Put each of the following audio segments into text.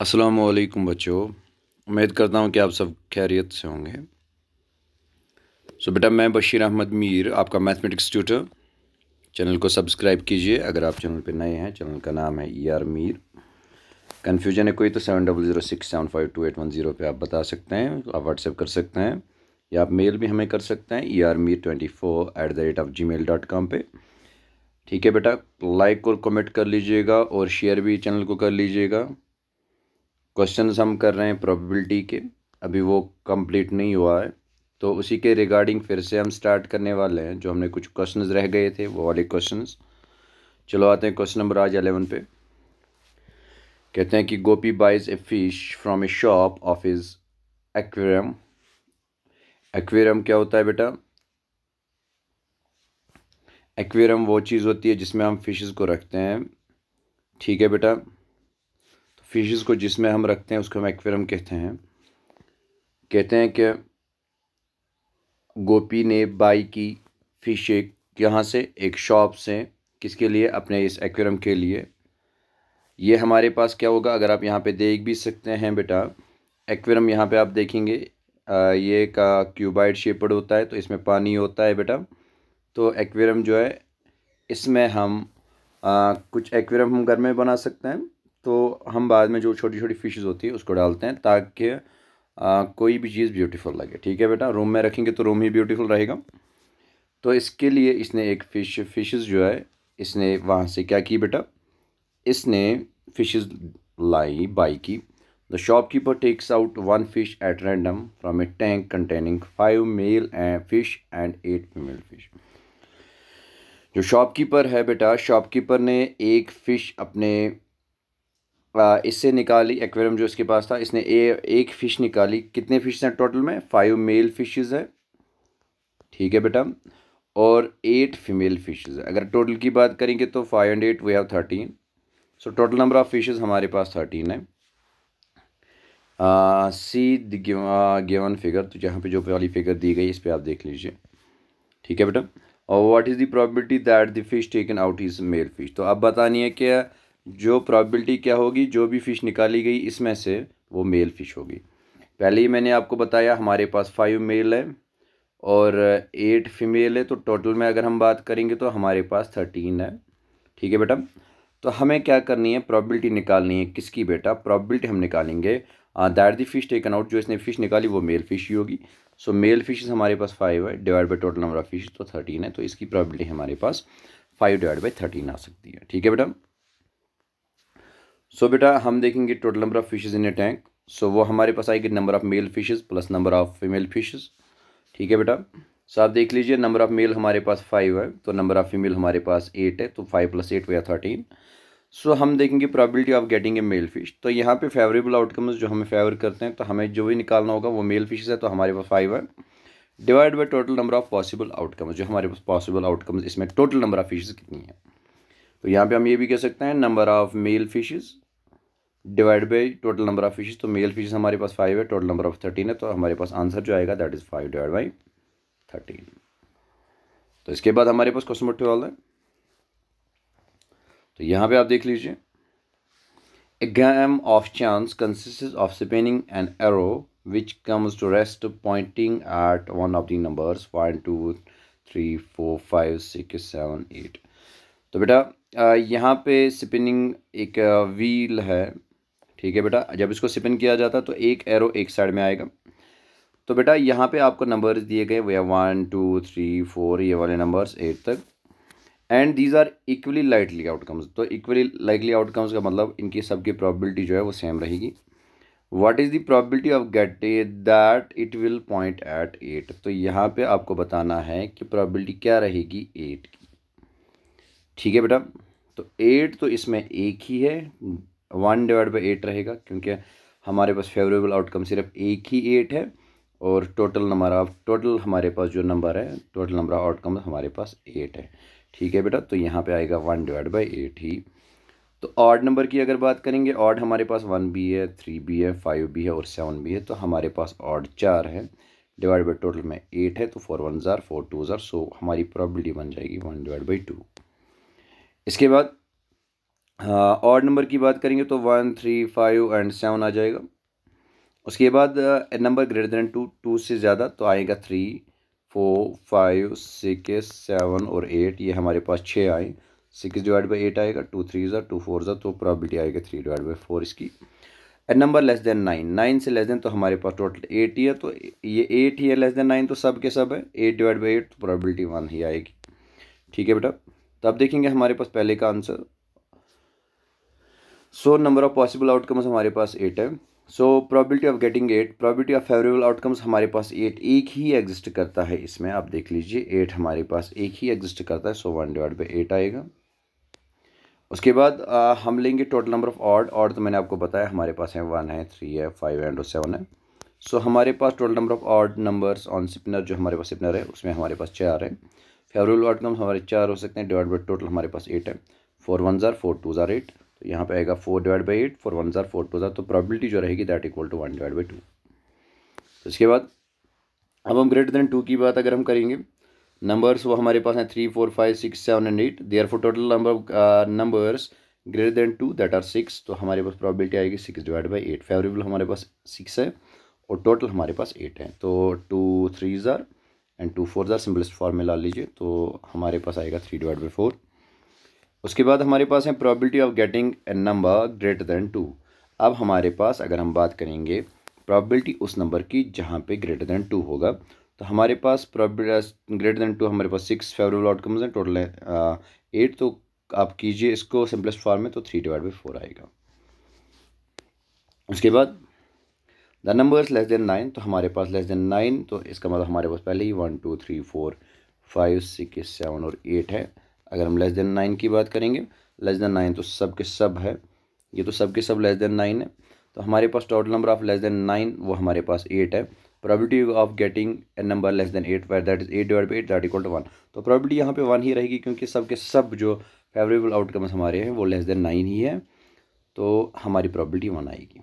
अस्सलामुअलैकुम बच्चों, उम्मीद करता हूँ कि आप सब खैरियत से होंगे। बेटा मैं बशीर अहमद मीर, आपका मैथमेटिक्स ट्यूटर। चैनल को सब्सक्राइब कीजिए अगर आप चैनल पे नए हैं। चैनल का नाम है ER मीर। कन्फ्यूजन है कोई तो 7006752810 पे आप बता सकते हैं। आप व्हाट्सएप कर सकते हैं या आप मेल भी हमें कर सकते हैं ermir24@gmail.com पे। ठीक है बेटा, लाइक और कमेंट कर लीजिएगा और शेयर भी चैनल को कर लीजिएगा। क्वेश्चंस हम कर रहे हैं प्रोबेबिलिटी के, अभी वो कंप्लीट नहीं हुआ है, तो उसी के रिगार्डिंग फिर से हम स्टार्ट करने वाले हैं। जो हमने कुछ क्वेश्चंस रह गए थे वो वाले क्वेश्चंस। चलो आते हैं क्वेश्चन नंबर आज 11 पे। कहते हैं कि Gopi buys a fish from a shop of his aquarium. Aquarium क्या होता है बेटा? एक्वेरियम वो चीज़ होती है जिसमें हम फिशेस को रखते हैं। ठीक है बेटा, तो फिशेस को जिसमें हम रखते हैं उसको हम एक्वेरियम कहते हैं। कहते हैं कि गोपी ने बाई की फिश एक यहाँ से, एक शॉप से, किसके लिए? अपने इस एक्वेरियम के लिए। ये हमारे पास क्या होगा, अगर आप यहाँ पे देख भी सकते हैं बेटा, एक्वेरियम यहाँ पे आप देखेंगे ये का क्यूबाइड शेप्ड होता है, तो इसमें पानी होता है बेटा। तो एक्वेरियम जो है इसमें हम कुछ एक्वेरियम हम घर में बना सकते हैं। तो हम बाद में जो छोटी छोटी फिशेस होती है उसको डालते हैं ताकि कोई भी चीज़ ब्यूटीफुल लगे। ठीक है बेटा, रूम में रखेंगे तो रूम ही ब्यूटीफुल रहेगा। तो इसके लिए इसने एक फिशेस जो है इसने वहाँ से क्या की बेटा, इसने फिशेस लाई, बाई की। The shopkeeper takes out one fish at random from a tank containing 5 male fish and 8 female fish. जो शॉपकीपर है बेटा, शॉपकीपर ने एक फ़िश अपने इससे निकाली। एक्वेरियम जो इसके पास था, इसने एक फ़िश निकाली। कितने फ़िश हैं टोटल में? 5 मेल फिशेज़ है। ठीक है बेटा, और 8 फीमेल फिशेज़ है। अगर टोटल की बात करेंगे तो 5 and 8 we have 13। So total number of fishes हमारे पास 13 है। सी द गिवन फिगर, तो जहाँ पे जो वाली फिगर दी गई इस पर आप देख लीजिए। ठीक है बेटा, और what is the probability that the fish taken out is male fish. तो अब बतानी है कि जो प्रोबेबिलिटी क्या होगी, जो भी फ़िश निकाली गई इसमें से वो मेल फिश होगी। पहले ही मैंने आपको बताया हमारे पास 5 मेल है और 8 फीमेल है, तो टोटल में अगर हम बात करेंगे तो हमारे पास 13 है। ठीक है बेटा, तो हमें क्या करनी है, प्रोबेबिलिटी निकालनी है। किसकी बेटा? प्रोबेबिलिटी हम निकालेंगे that the fish taken out, जो इसने फिश निकाली वो मेल फिश ही होगी। सो मेल फिशेस हमारे पास 5 है, divide by total number of fish तो 13 है, तो इसकी प्रोबेबिलिटी हमारे पास 5 डिवाइड बाई 13 आ सकती है। ठीक है बेटा, सो बेटा हम देखेंगे total number of fishes in a tank. So वो हमारे पास आएगी number of male fishes plus number of female fishes. ठीक है बेटा, सो आप देख लीजिए नंबर ऑफ मेल हमारे पास 5 है, तो नंबर ऑफ फीमेल हमारे पास 8 है, तो 5 + 8 वे 13। सो हम देखेंगे probability of getting a male fish. तो यहाँ पे फेवरेबल आउटकम्स जो हमें फेवर करते हैं, तो हमें जो भी निकालना होगा वो मेल फिशेस है, तो हमारे पास 5 है, divide by total number of possible outcomes. जो हमारे पास पॉसिबल आउटकम्स इसमें टोटल नंबर ऑफ फिशेस कितनी है, तो यहाँ पे हम ये भी कह सकते हैं number of mail fishes divide by total number of fishes. तो मेल फिशेस हमारे पास 5 है, टोटल नंबर ऑफ 13 है, तो हमारे पास आंसर जो आएगा दैट इज़ 5 डिवाइड बाई 13। तो इसके बाद हमारे पास क्वेश्चन नंबर 12 है। तो यहाँ पे आप देख लीजिए, A game of chance consists of spinning an arrow which comes to rest pointing at one of the numbers 1 2 3 4 5 6 7 8। तो बेटा यहाँ पे स्पिनिंग एक व्हील है। ठीक है बेटा, जब इसको स्पिन किया जाता है तो एक एरो एक साइड में आएगा। तो बेटा यहाँ पे आपको नंबर्स दिए गए वो 1 2 3 4, ये वाले नंबर्स 8 तक, and these are equally likely outcomes. तो इक्वली लाइकली आउटकम्स का मतलब इनकी सबकी प्रोबेबिलिटी जो है वो सेम रहेगी। What is the probability of get that it will point at 8। तो यहाँ पे आपको बताना है कि प्रोबेबिलिटी क्या रहेगी 8 की। ठीक है बेटा, तो 8 तो इसमें एक ही है, 1 डिवाइड बाई 8 रहेगा, क्योंकि हमारे पास फेवरेबल आउटकम सिर्फ एक ही 8 है, और टोटल हमारे पास जो नंबर है, टोटल नंबर ऑफ आउटकम हमारे पास 8 है। ठीक है बेटा, तो यहाँ पे आएगा 1 डिवाइड बाई 8 ही। तो ऑड नंबर की अगर बात करेंगे, ऑड हमारे पास 1 भी है, 3 भी है, 5 भी है और 7 भी है, तो हमारे पास ऑड 4 है, डिवाइड बाई टोटल में 8 है, तो 4 1 जार 4 2 जार, सो हमारी प्रोबेबिलिटी बन जाएगी 1 डिवाइड बाई 2। इसके बाद ऑड नंबर की बात करेंगे तो 1, 3, 5 एंड 7 आ जाएगा। उसके बाद नंबर ग्रेटर देन 2, 2 से ज़्यादा तो आएगा 3, 4, 5, 6, 7 और 8। ये हमारे पास 6 आए। 6 डिवाइड बाई 8 आएगा, 2 3 ज़ा 2 4 ज़ा, तो प्रॉबिलिटी आएगा 3 डिवाइड बाई 4 इसकी। एन नंबर लेस देन 9, 9 से लेस देन तो हमारे पास टोटल 8 ही है, तो ये 8 ही है लेस देन 9, तो सब के सब है 8 डिवाइड बाई 8, तो प्रॉबिलिटी 1 ही आएगी। ठीक है बेटा, तो अब देखेंगे हमारे पास पहले का answer. So number of possible outcomes हमारे पास 8 है। So probability of getting 8, probability of favourable outcomes हमारे पास 8 एक ही एग्जिस्ट करता है इसमें। आप देख लीजिए 8 हमारे पास एक ही एग्जिस्ट करता है, सो 1 डिवाइड बाई 8 आएगा। उसके बाद हम लेंगे total number of odd. Odd तो मैंने आपको बताया हमारे पास है 1 है, 3 है, 5 एंड 7 है। सो हमारे पास total number of odd numbers on spinner, जो हमारे पास स्पिनर है उसमें हमारे पास 4 है। फेवरेबल आउटकम्स हमारे 4 हो सकते हैं, डिवाइड बाई टोटल हमारे पास 8 है। 4 1 ज़ार 4 2 ज़ार 8, तो यहाँ पे आएगा 4 डिवाइड बाई 8, 4 1 ज़ार 4 2 ज़ार, तो प्रोबेबिलिटी जो रहेगी that equal to 1 divide by 2। तो इसके बाद अब हम ग्रेटर देन 2 की बात अगर हम करेंगे, नंबर्स वो हमारे पास हैं 3 4 5 6 7 and 8। Therefore total number of numbers greater than 2 that are 6, तो हमारे पास प्रोबेबिलिटी आएगी 6 डिवाइड बाई 8। फेवरेबल हमारे पास 6 है और टोटल हमारे पास 8 है, तो 2 3 ज़ार एंड 2 4 ज़ार, सिंपलेस्ट फॉर्म में ला लीजिए, तो हमारे पास आएगा 3 डिवाइड बाई 4। उसके बाद हमारे पास है probability of getting a number greater than 2। अब हमारे पास अगर हम बात करेंगे प्रोबेबिलिटी उस नंबर की जहाँ पे ग्रेटर देन 2 होगा, तो हमारे पास प्रोबेबिलिटी ग्रेटर देन 2 हमारे पास 6 फेवरेबल आउटकम्स हैं, टोटल है 8, तो आप कीजिए इसको सिंपलेस्ट फॉर्म में, तो 3 डिवाइड बाई 4 आएगा। उसके बाद द नंबर्स लेस देन 9, तो हमारे पास लेस देन 9, तो इसका मतलब हमारे पास पहले ही 1 2 3 4 5 6 7 और 8 है। अगर हम लेस देन 9 की बात करेंगे, लेस देन 9 तो सब के सब है, ये तो सब के सब लेस देन 9 है, तो हमारे पास total number of less than 9 वो हमारे पास 8 है। Probability of getting a number less than 8 where that is 8 divide by 8 that equal to 1, तो प्रोबेबिलिटी यहाँ पे 1 ही रहेगी, क्योंकि सब के सब जो फेवरेबल आउटकम्स हमारे हैं वो लेस देन 9 ही है, तो हमारी प्रोबेबिलिटी 1 आएगी।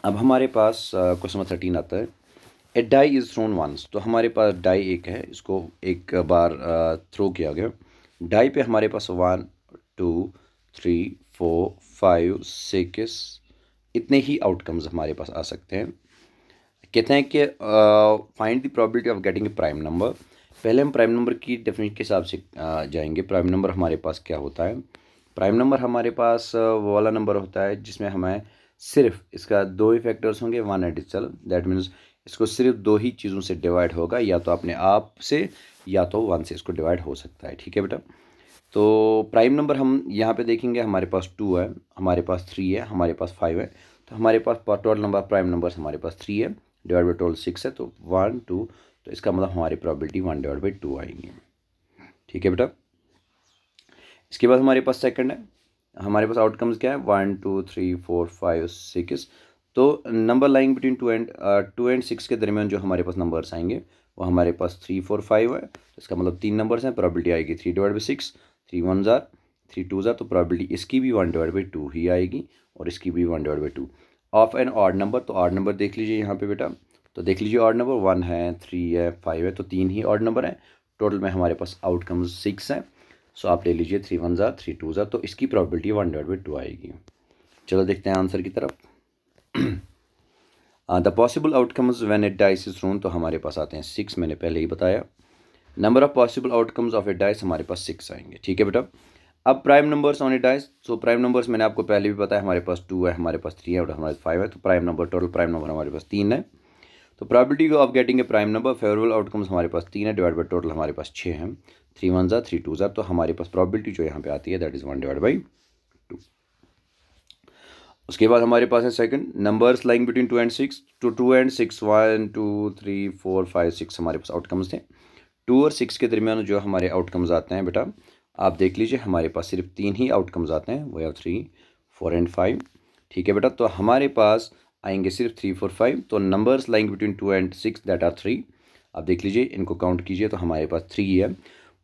अब हमारे पास क्वेश्चन नंबर 13 आता है, ए डाई इज़ थ्रोन वंस, तो हमारे पास डाई एक है, इसको एक बार थ्रो किया गया। डाई पे हमारे पास 1 2 3 4 5 6 इतने ही आउटकम्स हमारे पास आ सकते हैं। कहते हैं कि find the probability of getting A prime number. पहले हम प्राइम नंबर की डेफिनेशन के हिसाब से जाएंगे। प्राइम नंबर हमारे पास क्या होता है? प्राइम नंबर हमारे पास वो वाला नंबर होता है जिसमें हमें सिर्फ इसका दो ही फैक्टर्स होंगे, one and itself, that means इसको सिर्फ दो ही चीज़ों से डिवाइड होगा, या तो अपने आप से या तो वन से इसको डिवाइड हो सकता है। ठीक है बेटा, तो प्राइम नंबर हम यहाँ पे देखेंगे, हमारे पास 2 है, हमारे पास 3 है, हमारे पास 5 है, तो हमारे पास टोटल नंबर प्राइम नंबर्स हमारे पास 3 है, डिवाइड बाई टोटल 6 है, तो 1 2, तो इसका मतलब हमारी प्रोबेबिलिटी 1 डिवाइड बाई 2 आएंगी। ठीक है बेटा, इसके बाद हमारे पास सेकंड है, हमारे पास आउटकम्स क्या है, 1 2 3 4 5 6, तो नंबर लाइंग बिटवीन 2 एंड 6 के दरमियान जो हमारे पास नंबर्स आएंगे वो हमारे पास 3 4 5 है, तो इसका मतलब 3 नंबर्स हैं, प्रोबेबिलिटी आएगी 3 डिवाइड बाई 6, 3 1 ज़ार 3 2 ज़ार, तो प्रोबेबिलिटी इसकी भी 1 डिवाइड बाई 2 ही आएगी और इसकी भी 1 divide by 2। Of an odd number, तो ऑड नंबर देख लीजिए यहाँ पे बेटा, तो देख लीजिए ऑड नंबर 1 है, 3 है, 5 है, तो 3 ही ऑड नंबर है, टोटल में हमारे पास आउटकम्स 6 हैं। सो आप ले लीजिए 3 1 ज़ार 3 2 ज़ार, तो इसकी प्रोबेबिलिटी 1 डिवाइड बाई 2 आएगी। चलो देखते हैं आंसर की तरफ। The possible outcomes when A dice is throne, तो हमारे पास आते हैं 6, मैंने पहले ही बताया। Number of possible outcomes of A dice हमारे पास 6 आएंगे। ठीक है बेटा, अब prime numbers on A dice, so prime numbers मैंने आपको पहले भी बताया, हमारे पास 2 है, हमारे पास 3 है और हमारे पास 5 है, तो prime number total prime number हमारे पास 3 है। तो probability of getting A prime number, favourable outcomes हमारे पास 3 है, डिवाइड बाई टोटल हमारे पास 6 है, 3 1 ज़ार 3 2 ज़ार, तो हमारे पास प्रोबेबिलिटी जो यहाँ पे आती है दैट इज़ 1 डिवाइड बाई 2। उसके बाद हमारे पास है second, numbers lying between 2 and 6, तो 2 एंड 6 1 2 3 4 5 6 हमारे पास आउटकम्स थे। 2 और 6 के दरमियान जो हमारे आउटकम्स आते हैं बेटा, आप देख लीजिए हमारे पास सिर्फ 3 ही आउटकम्स आते हैं, वो है 3 4 एंड 5। ठीक है बेटा, तो हमारे पास आएंगे सिर्फ 3 4 5, तो numbers lying between 2 and 6 that are 3। आप देख लीजिए, इनको काउंट कीजिए, तो हमारे पास 3 है।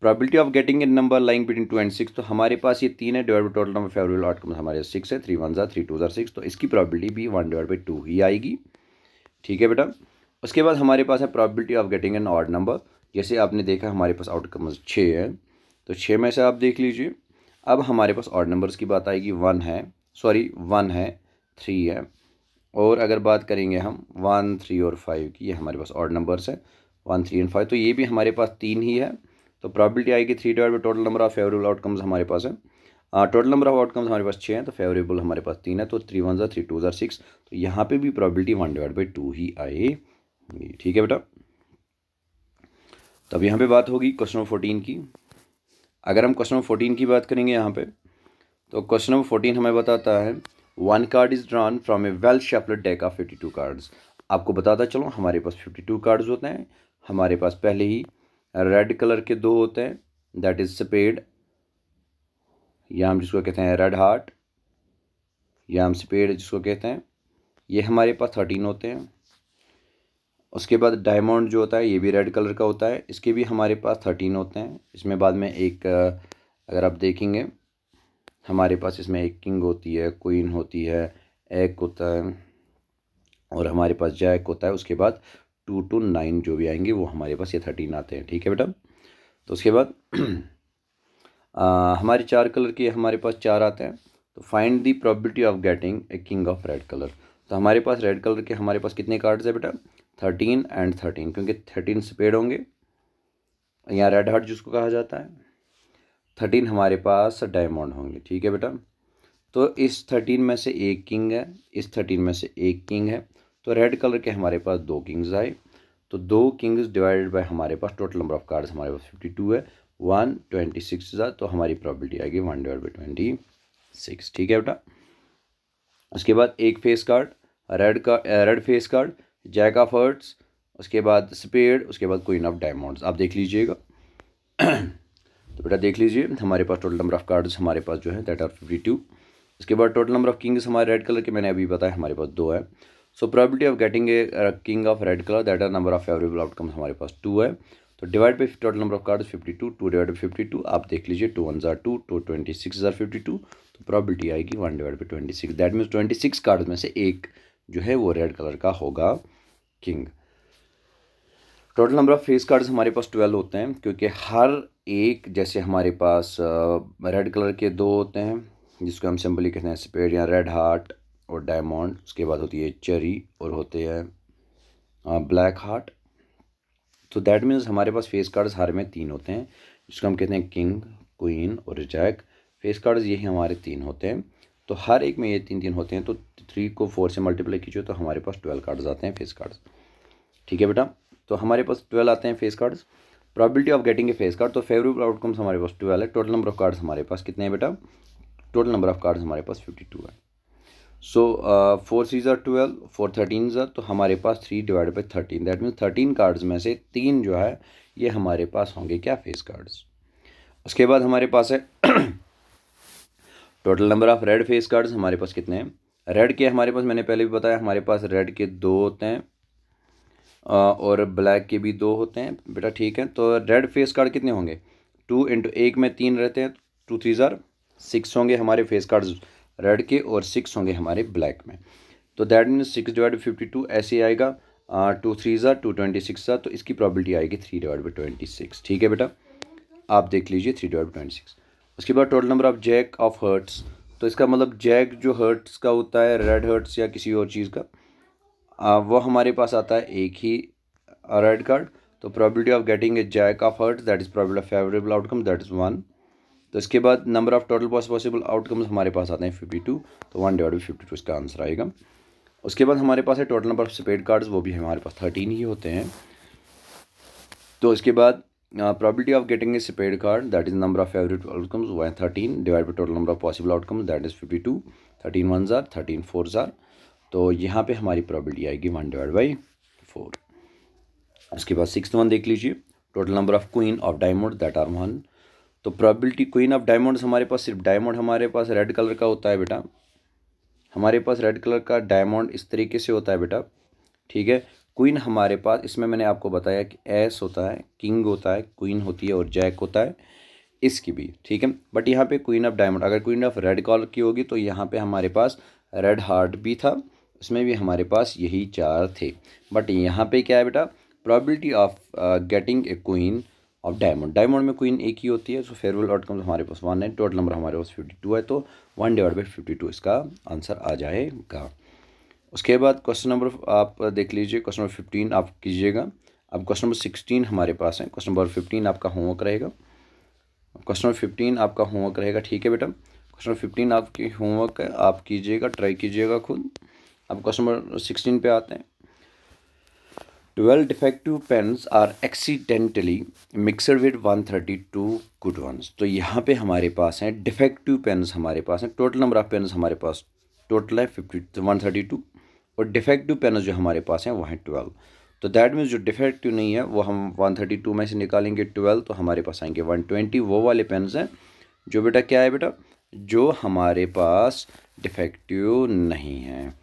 Probability of getting a number lying between 2 and 6, तो हमारे पास ये 3 है, divide by total number favourable outcome हमारे 6 है, 3 1 ज़ार 3 2 ज़ार 6, तो इसकी प्रोबेबिलिटी भी 1 डिवाइड बाई 2 ही आएगी। ठीक है बेटा, उसके बाद हमारे पास है probability of getting an odd number. जैसे आपने देखा हमारे पास आउटकम 6 है, तो 6 में से आप देख लीजिए, अब हमारे पास ऑड नंबर्स की बात आएगी, 1 है, 3 है, और अगर बात करेंगे हम 1, 3 और 5 की, ये हमारे पास ऑड नंबर्स है 1, 3 एंड 5, तो ये भी हमारे पास 3 ही है। तो प्रॉबिलिटी आएगी 3 divide by total number of favourable outcomes हमारे पास है। टोटल नंबर ऑफ आउटकम्स हमारे पास 6 हैं, तो फेवरेबल हमारे पास 3 है, तो 3 1 3 2 6, तो यहाँ पे भी प्रॉबिलिटी 1 डिवाइड बाई 2 ही आएगी। ठीक है बेटा। तो अब यहाँ पे बात होगी क्वेश्चन नंबर 14 की। अगर हम क्वेश्चन नंबर 14 की बात करेंगे यहाँ पे, तो क्वेश्चन नंबर 14 हमें बताता है 1 card is drawn from A well shuffled deck of 52 cards. आपको बताता चलो हमारे पास 52 कार्ड्स होते हैं। हमारे पास पहले ही रेड कलर के 2 होते हैं, दैट इज स्पेड, या हम जिसको कहते हैं रेड हार्ट, या हम स्पेड जिसको कहते हैं, ये हमारे पास 13 होते हैं। उसके बाद डायमंड जो होता है ये भी रेड कलर का होता है, इसके भी हमारे पास 13 होते हैं। इसमें बाद में एक अगर आप देखेंगे हमारे पास इसमें एक किंग होती है, क्वीन होती है, एक होता है, और हमारे पास जैक होता है। उसके बाद 2 to 9 जो भी आएंगे वो हमारे पास ये 13 आते हैं। ठीक है बेटा। तो उसके बाद हमारे 4 कलर के हमारे पास 4 आते हैं। तो find the probability of getting a king of red colour. तो हमारे पास रेड कलर के हमारे पास कितने कार्ड्स है बेटा, 13 एंड 13, क्योंकि 13 स्पेड होंगे, यहाँ रेड हार्ट जिसको कहा जाता है, 13 हमारे पास डायमंड होंगे। ठीक है बेटा। तो इस 13 में से एक किंग है, इस 13 में से एक किंग है, तो रेड कलर के हमारे पास 2 किंग्स आए। तो 2 किंग्स डिवाइडेड बाय हमारे पास टोटल नंबर ऑफ कार्ड्स हमारे पास 52 है, 126 तो हमारी प्रोबेबिलिटी आएगी 1 डिवाइड बाई 26। ठीक है बेटा। उसके बाद एक face card, red face card, jack of hearts, उसके बाद स्पेड, उसके बाद क्वीन ऑफ डायमंड्स। आप देख लीजिएगा। तो बेटा देख लीजिए हमारे पास टोटल नंबर ऑफ कार्ड्स हमारे पास जो है दैट आर 52। उसके बाद टोटल नंबर ऑफ किंग्स हमारे रेड कलर के मैंने अभी बताया हमारे पास 2 है। So probability of getting a king of red colour that are number of favourable outcomes हमारे पास 2 है। तो divide by total number of cards 52, 2 divide by 52, आप देख लीजिए 2 1 जार 2, 2 26 जार 52, तो प्रोबेबिलिटी आएगी 1 divide by 26। That means 26 cards में से एक जो है वो रेड कलर का होगा king. Total number of face cards हमारे पास 12 होते हैं, क्योंकि हर एक जैसे हमारे पास रेड कलर के 2 होते हैं जिसको हम सिंपली कहते हैं स्पेड या रेड हार्ट और डायमंड, उसके बाद होती है चेरी और होते हैं ब्लैक हार्ट। तो दैट मीन्स हमारे पास फेस कार्ड्स हर में 3 होते हैं, जिसको हम कहते हैं किंग, क्वीन और जैक। फेस कार्ड्स यही हमारे 3 होते हैं, तो हर एक में ये 3 होते हैं, तो 3 को 4 से मल्टीप्लाई कीजिए तो हमारे पास 12 कार्ड्स आते हैं फेस कार्ड्स। ठीक है बेटा। तो हमारे पास 12 आते हैं face cards. Probability of getting A face card, तो फेवरेबल आउटकम्स हमारे पास 12 है। टोटल नंबर ऑफ कार्ड्स हमारे पास कितने हैं बेटा, टोटल नंबर ऑफ कार्ड्स हमारे पास 52 है। सो 4 3 ज़ा 12, 4 13 ज़ा, तो हमारे पास 3 divide by 13, that means 13 cards में से 3 जो है ये हमारे पास होंगे क्या, फेस कार्ड्स। उसके बाद हमारे पास है total number of red face cards हमारे पास कितने हैं। रेड के हमारे पास मैंने पहले भी बताया हमारे पास रेड के 2 होते हैं और ब्लैक के भी 2 होते हैं बेटा। ठीक है। तो रेड फेस कार्ड कितने होंगे, 2 इंटू 1 में 3 रहते हैं, 2 3 ज़ार 6 होंगे हमारे फेस कार्ड्स रेड के, और 6 होंगे हमारे ब्लैक में। तो दैट मीन्स 6 डिवाइड 52 ऐसे आएगा, 2 3 ज़ार 2 26 ज़ार, तो इसकी प्रॉबिलिटी आएगी 3 डिवाइड बाई 26। ठीक है बेटा। आप देख लीजिए 3 डिवाइड बाई 26। उसके बाद total number of jack of hearts, तो इसका मतलब जैक जो हर्ट्स का होता है, रेड हर्ट्स या किसी और चीज़ का, वो हमारे पास आता है एक ही रेड कार्ड। तो probability of getting a jack of hearts that is probability of favourable outcome that is 1। तो इसके बाद number of total possible outcomes हमारे पास आते हैं 52, तो 1 डिवाइड बाई 52 इसका आंसर आएगा। उसके बाद हमारे पास है total number of spade cards, वो भी हमारे पास 13 ही होते हैं। तो इसके बाद probability of getting a spade card that is number of favourable outcomes वो है 13 divide by total number of possible outcomes that is 52, 13 1 ज़ार 13 4 ज़ार, तो यहाँ पे हमारी प्रोबेबिलिटी आएगी 1 डिवाइड बाई 4। उसके बाद 6th वन देख लीजिए, total number of queen of diamond that are 1। तो प्रोबेबिलिटी क्वीन ऑफ डायमंड्स हमारे पास सिर्फ डायमंड हमारे पास रेड कलर का होता है बेटा, हमारे पास रेड कलर का डायमंड इस तरीके से होता है बेटा। ठीक है। क्वीन हमारे पास इसमें मैंने आपको बताया कि एस होता है, किंग होता है, क्वीन होती है और जैक होता है, इसकी भी। ठीक है। बट यहाँ पे क्वीन ऑफ डायमंड अगर क्वीन ऑफ रेड कलर की होगी तो यहाँ पे हमारे पास रेड हार्ट भी था, इसमें भी हमारे पास यही 4 थे। बट यहाँ पे क्या है बेटा, probability of getting A queen, of diamond. Diamond में क्वीन एक ही होती है, सो फेयरवेल आउटकम हमारे पास 1 है, टोटल नंबर हमारे पास 52 है, तो 1/52 इसका आंसर आ जाएगा। उसके बाद क्वेश्चन नंबर आप देख लीजिए, क्वेश्चन नंबर 15 आप कीजिएगा। अब क्वेश्चन नंबर 16 हमारे पास है, क्वेश्चन नंबर 15 आपका होमवर्क रहेगा। क्वेश्चन नंबर 15 आपका होमवर्क रहेगा, ठीक है बेटा। क्वेश्चन नंबर 15 आपकी होमवर्क है, आप कीजिएगा, ट्राई कीजिएगा खुद। अब क्वेश्चन नंबर 16 पे आते हैं। 12 defective pens are accidentally mixed with 132 good ones। तो यहाँ पे हमारे पास हैं डिफेक्टिव पेन्स, हमारे पास हैं टोटल नंबर ऑफ पेन्स हमारे पास टोटल है 132, और डिफेक्टिव पेन्स जो हमारे पास हैं वो हैं 12। तो दैट मीन्स जो डिफेक्टिव नहीं है वो हम 132 में से निकालेंगे 12, तो हमारे पास आएंगे 120। वो वाले पेन्स हैं जो बेटा क्या है बेटा, जो हमारे पास डिफेक्टिव नहीं है।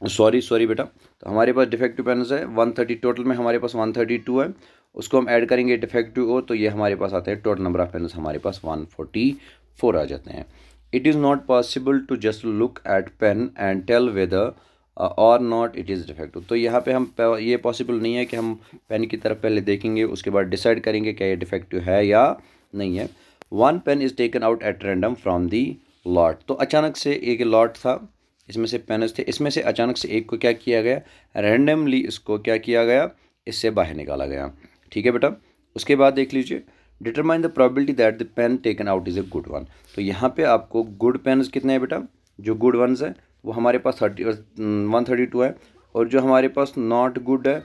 सॉरी बेटा, तो हमारे पास डिफेक्टिव पेन्स है 130, टोटल में हमारे पास 132 है, उसको हम ऐड करेंगे डिफेक्टिव ओ, तो ये हमारे पास आते हैं टोटल नंबर ऑफ पेन्स हमारे पास 144 आ जाते हैं। It is not possible to just look at pen and tell whether or not it is defective. तो यहाँ पे हम ये पॉसिबल नहीं है कि हम पेन की तरफ पहले देखेंगे उसके बाद डिसाइड करेंगे क्या ये डिफेक्टिव है या नहीं है। One pen is taken out at random from the lot. तो अचानक से एक लॉट था, इसमें से पेन्स थे, इसमें से अचानक से एक को क्या किया गया, रैंडमली इसको क्या किया गया, इससे बाहर निकाला गया, ठीक है बेटा। उसके बाद देख लीजिए, determine the probability that the pen taken out is a good one. तो यहाँ पे आपको गुड पेन्स कितने हैं बेटा, जो गुड वंस है वो हमारे पास 132 है, और जो हमारे पास नॉट गुड है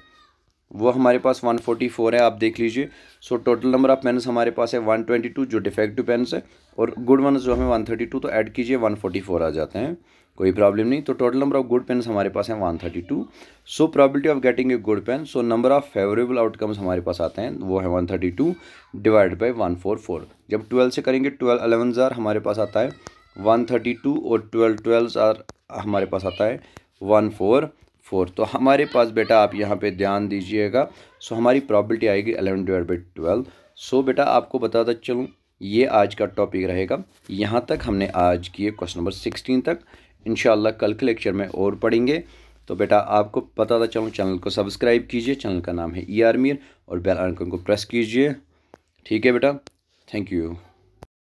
वो हमारे पास 144 है, आप देख लीजिए। So total number of pens हमारे पास है 122 जो डिफेक्टिव पेन्स है, और गुड वंस जो हमें 132, तो ऐड कीजिए 144 आ जाते हैं, कोई प्रॉब्लम नहीं। तो total number of good pens हमारे पास है 132। So probability of getting a good pen, so number of favourable outcomes हमारे पास आते हैं वो है 132 डिवाइड बाई 144। जब 12 से करेंगे 12 11 आर हमारे पास आता है 132, और 12 12 आर हमारे पास आता है 144। तो हमारे पास बेटा आप यहाँ पे ध्यान दीजिएगा, सो हमारी प्रॉबिलिटी आएगी 11 डिवाइड बाई 12। सो बेटा आपको बताता चलूँ, ये आज का टॉपिक रहेगा। यहाँ तक हमने आज किए क्वेश्चन नंबर 16 तक, इंशाल्लाह कल के लेक्चर में और पढ़ेंगे। तो बेटा आपको बताता चलूँ, चैनल को सब्सक्राइब कीजिए, चैनल का नाम है ER मीर, और बेल आइकन को प्रेस कीजिए, ठीक है बेटा। Thank you.